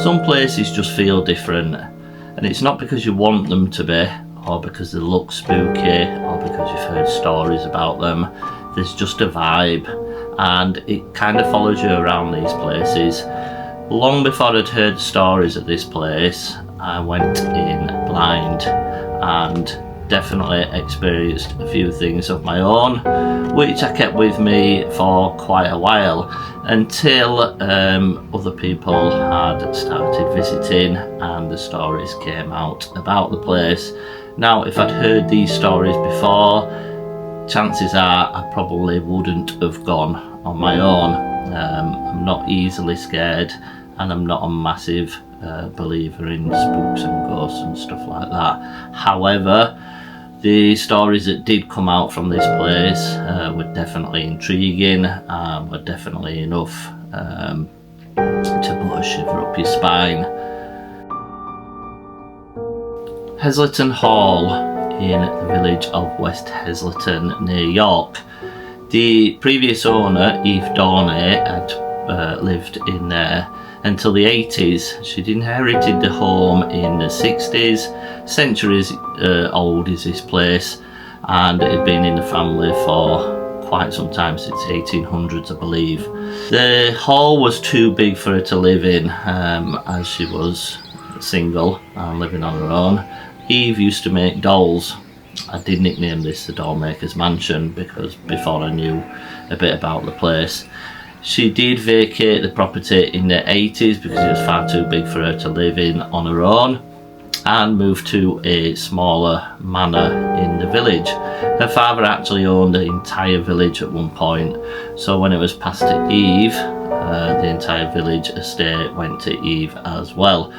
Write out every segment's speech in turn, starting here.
Some places just feel different, and it's not because you want them to be, or because they look spooky, or because you've heard stories about them. There's just a vibe, and it kind of follows you around these places. Long before I'd heard stories of this place, I went in blind and definitely experienced a few things of my own, which I kept with me for quite a while until other people had started visiting and the stories came out about the place. Now, if I'd heard these stories before, chances are I probably wouldn't have gone on my own. I'm not easily scared, and I'm not a massive believer in spooks and ghosts and stuff like that. However, the stories that did come out from this place were definitely intriguing, were definitely enough to put a shiver up your spine. Heslerton Hall in the village of West Heslerton near York. The previous owner, Eve Dorney, had lived in there until the 80s. She'd inherited the home in the 60s. Centuries old is this place, and it had been in the family for quite some time, since 1800s I believe. The hall was too big for her to live in, as she was single and living on her own. Eve used to make dolls. I did nickname this the Dollmaker's Mansion because before I knew a bit about the place. She did vacate the property in the 80s because it was far too big for her to live in on her own, and moved to a smaller manor in the village. Her father actually owned the entire village at one point, so when it was passed to Eve, the entire village estate went to Eve as well.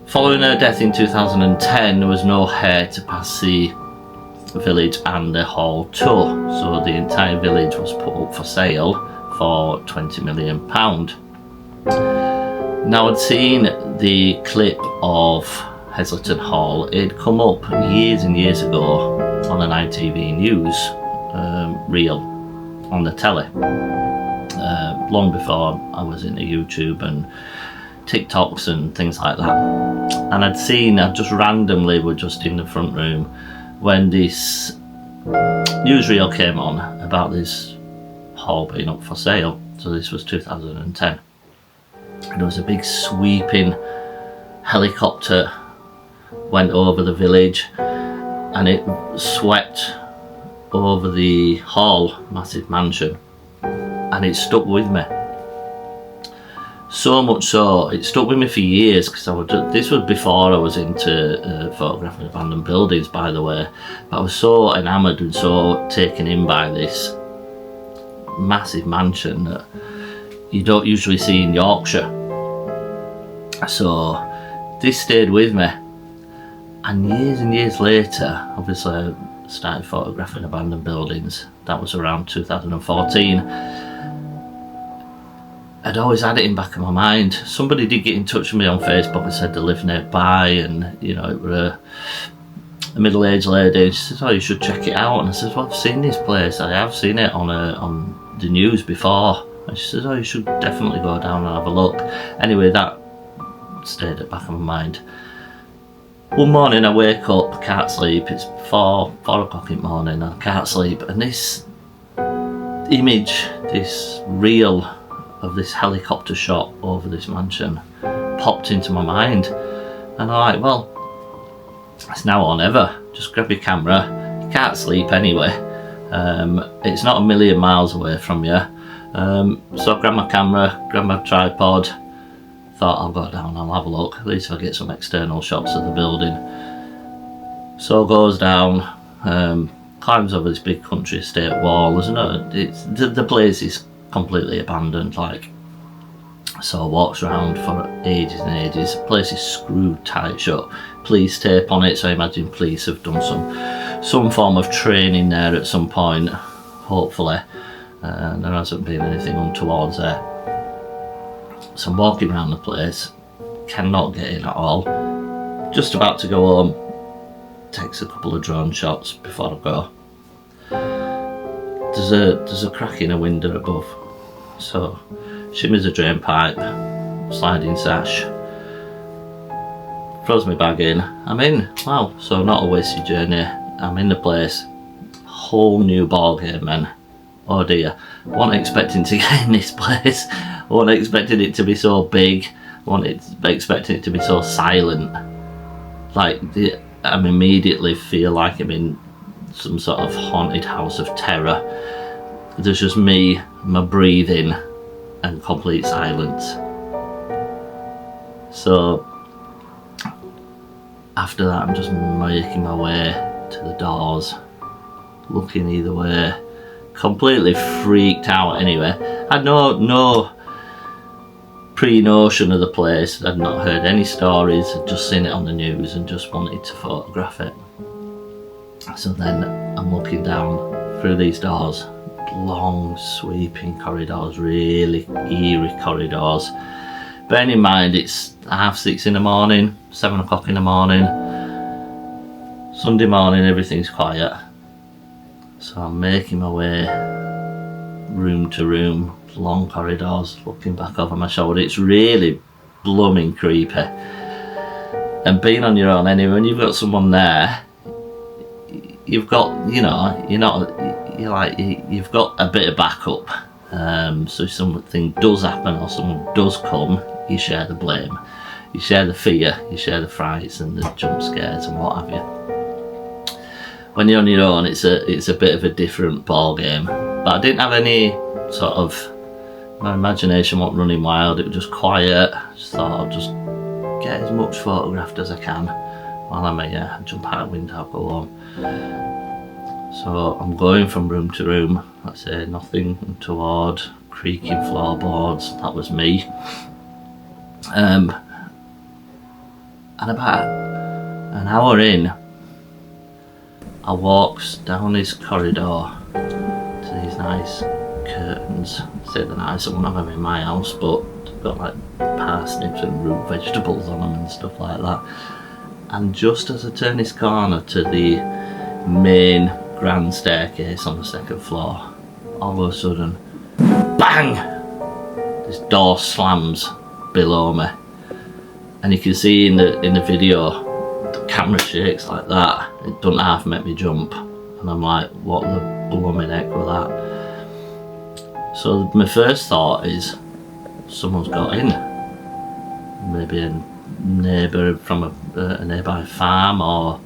Following her death in 2010, there was no heir to pass the village and the hall to, so the entire village was put up for sale for £20 million. Now, I'd seen the clip of Heslerton Hall. It had come up years and years ago on an ITV News reel on the telly, long before I was into YouTube and TikToks and things like that. And I just randomly were just in the front room when this newsreel came on about this hall being up for sale. So this was 2010. And there was a big sweeping helicopter went over the village, and it swept over the hall, massive mansion, and it stuck with me. So much so, it stuck with me for years, because this was before I was into photographing abandoned buildings, by the way. But I was so enamoured and so taken in by this massive mansion that you don't usually see in Yorkshire. So this stayed with me, and years later, obviously I started photographing abandoned buildings. That was around 2014. I'd always had it in the back of my mind. Somebody did get in touch with me on Facebook and said they live nearby, and you know, it was a middle-aged lady. She said, "Oh, you should check it out." And I said, "Well, I've seen this place. I have seen it on the news before." And she said, "Oh, you should definitely go down and have a look." Anyway, that stayed at the back of my mind. One morning I wake up, can't sleep. It's 4 o'clock in the morning, I can't sleep, and this image, this reel of this helicopter shot over this mansion popped into my mind, and I'm like, well, it's now or never. Just grab your camera. You can't sleep anyway. It's not a million miles away from you. So I grabbed my camera, grabbed my tripod, thought I'll go down and I'll have a look, at least if I get some external shots of the building. So goes down, climbs over this big country estate wall. The place is completely abandoned, like, so walks around for ages and ages. The place is screwed tight shut, police tape on it, so I imagine police have done some form of training there at some point, hopefully. There hasn't been anything untowards there. So I'm walking around the place, cannot get in at all, just about to go home, takes a couple of drone shots before I go. There's a crack in a window above, so shimmers a drain pipe, sliding sash. Throws my bag in. I'm in. Wow, so not a wasted journey. I'm in the place. Whole new ball game, man. Oh dear. I wasn't expecting to get in this place. I wasn't expecting it to be so big. I wasn't expecting it to be so silent. Like, I immediately feel like I'm in some sort of haunted house of terror. There's just me, my breathing, and complete silence. So after that, I'm just making my way to the doors, looking either way, completely freaked out anyway. I had no pre-notion of the place. I'd not heard any stories, I'd just seen it on the news and just wanted to photograph it. So then I'm looking down through these doors, long sweeping corridors, really eerie corridors. Bearing in mind it's 6:30 in the morning, 7 o'clock in the morning, Sunday morning, everything's quiet. So I'm making my way room to room, long corridors, looking back over my shoulder. It's really blooming creepy. And being on your own anyway, when you've got someone there, you've got, you know, you've got a bit of backup. So if something does happen or someone does come, you share the blame. You share the fear, you share the frights and the jump scares and what have you. When you're on your own, it's a bit of a different ball game. But I didn't have any sort of, my imagination wasn't running wild, it was just quiet. I just thought I'll just get as much photographed as I can while I'm here, jump out the window, I'll go home. So I'm going from room to room, let's say nothing untoward, creaking floorboards, that was me. And about an hour in, I walks down this corridor to these nice curtains. I say they're nice, I won't have them in my house, but they've got like parsnips and root vegetables on them and stuff like that. And just as I turn this corner to the main grand staircase on the second floor, all of a sudden, bang! This door slams below me. And you can see in the video, the camera shakes like that. It doesn't half make me jump. And I'm like, what the blooming heck was that? So my first thought is, someone's got in. Maybe a neighbour from a nearby farm, or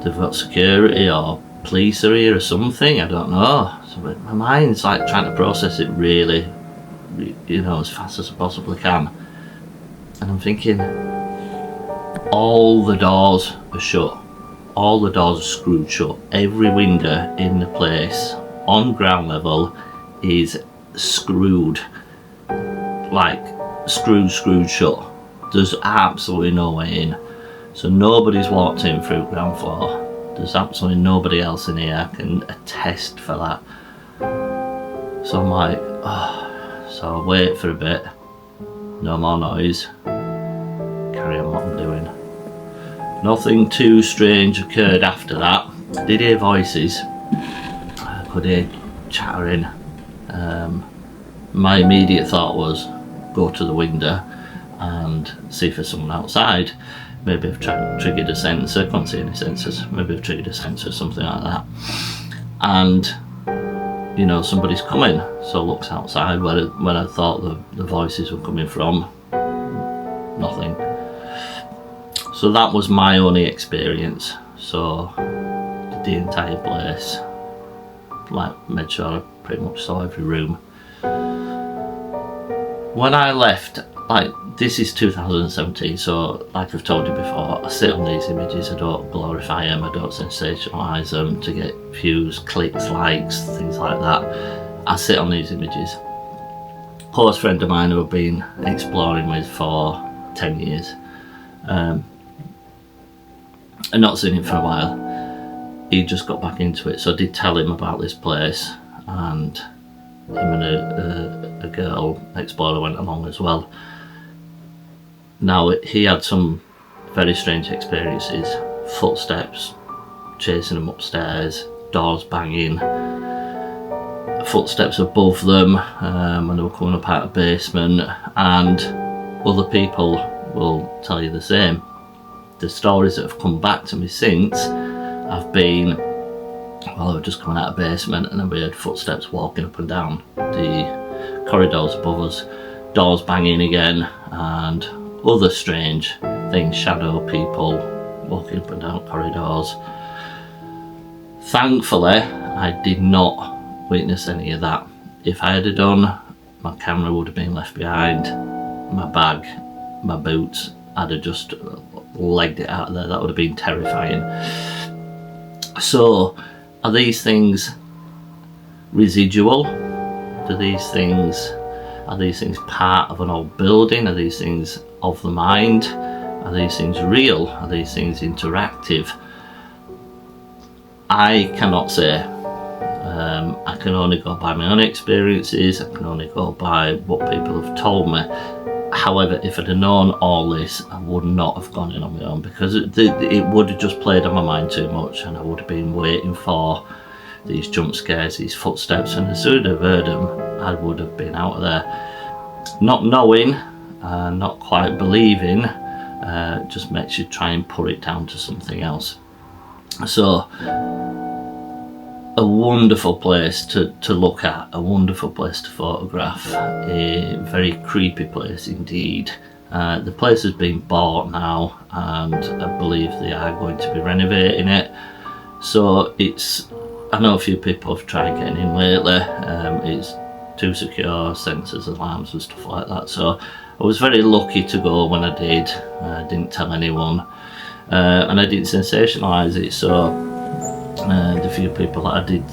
they've got security or police are here or something, I don't know. So my mind's like trying to process it really, you know, as fast as I possibly can. And I'm thinking, all the doors are shut. All the doors are screwed shut. Every window in the place, on ground level, is screwed. Like, screwed shut. There's absolutely no way in. So nobody's walked in through ground floor. There's absolutely nobody else in here. I can attest for that. So I'm like, oh. So I wait for a bit. No more noise. Carry on what I'm doing. Nothing too strange occurred after that. I did hear voices. I could hear chattering. My immediate thought was go to the window and see if there's someone outside. Maybe I've triggered a sensor. Can't see any sensors. Maybe I've triggered a sensor, something like that. And you know, somebody's coming. So I looked outside where I thought the voices were coming from. Nothing. So that was my only experience. So did the entire place. Like, made sure I pretty much saw every room. When I left, like, this is 2017, so like I've told you before, I sit on these images, I don't glorify them, I don't sensationalise them to get views, clicks, likes, things like that. I sit on these images. Close friend of mine who I've been exploring with for 10 years. And not seen him for a while. He just got back into it, so I did tell him about this place, and him and a girl explorer went along as well. Now, he had some very strange experiences. Footsteps chasing him upstairs, doors banging, footsteps above them when they were coming up out of the basement, and other people will tell you the same. The stories that have come back to me since have been, well, I was just coming out of the basement and then we heard footsteps walking up and down the corridors above us, doors banging again, and other strange things, shadow people walking up and down corridors. Thankfully, I did not witness any of that. If I had done, my camera would have been left behind, my bag, my boots, I'd have just legged it out of there. That would have been terrifying. So, are these things residual? Are these things part of an old building? Are these things of the mind? Are these things real? Are these things interactive? I cannot say. I can only go by my own experiences. I can only go by what people have told me. However, if I'd have known all this, I would not have gone in on my own, because it would have just played on my mind too much, and I would have been waiting for these jump scares, these footsteps, and as soon as I've heard them, I would have been out of there. Not knowing, not quite believing, just makes you try and put it down to something else. So, a wonderful place to look at, a wonderful place to photograph, a very creepy place indeed. The place has been bought now, and I believe they are going to be renovating it. So I know a few people have tried getting in lately. It's too secure, sensors, alarms and stuff like that. So I was very lucky to go when I did. I didn't tell anyone, and I didn't sensationalise it. So the few people that I did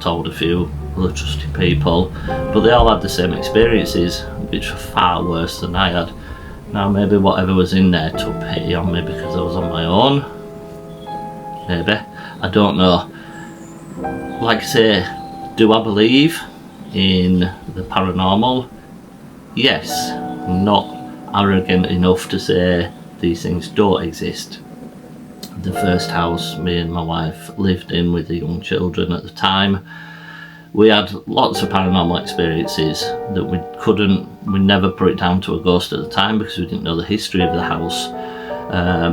told a few other trusted people, but they all had the same experiences, which were far worse than I had. Now maybe whatever was in there took pity on me because I was on my own. Maybe, I don't know. Like I say, do I believe in the paranormal? Yes. I'm not arrogant enough to say these things don't exist. The first house me and my wife lived in with the young children at the time, we had lots of paranormal experiences that we never put it down to a ghost at the time because we didn't know the history of the house,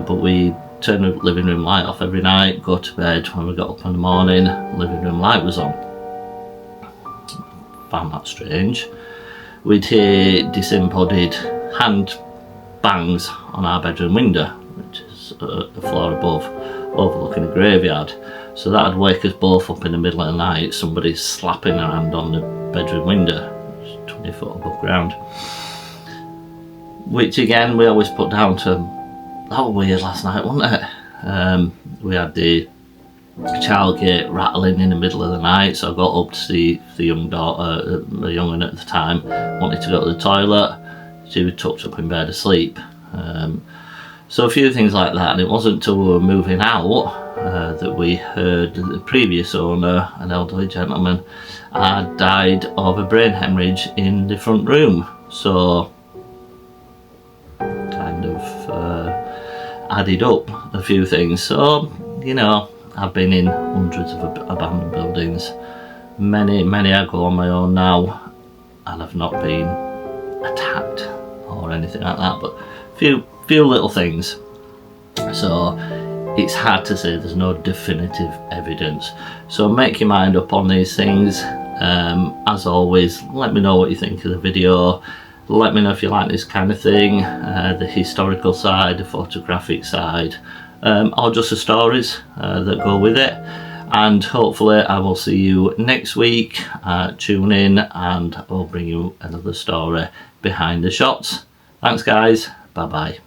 but we turn the living room light off every night, go to bed. When we got up in the morning, the living room light was on. Found that strange. We'd hear disembodied hand bangs on our bedroom window, which is a floor above, overlooking a graveyard. So that'd wake us both up in the middle of the night, somebody slapping their hand on the bedroom window, which is 20 foot above ground. Which again, we always put down to, that was weird last night, wasn't it? We had the child gate rattling in the middle of the night, so I got up to see the young daughter, the young one at the time, wanted to go to the toilet. She was tucked up in bed asleep. So a few things like that, and it wasn't until we were moving out that we heard the previous owner, an elderly gentleman, had died of a brain hemorrhage in the front room. So kind of added up a few things. So, you know, I've been in hundreds of abandoned buildings. Many I go on my own now, and I've not been attacked or anything like that, but few little things. So it's hard to say, there's no definitive evidence. So make your mind up on these things. As always, let me know what you think of the video. Let me know if you like this kind of thing, the historical side, the photographic side, or just the stories that go with it. And hopefully I will see you next week. Tune in and I'll bring you another story behind the shots. Thanks guys, bye bye.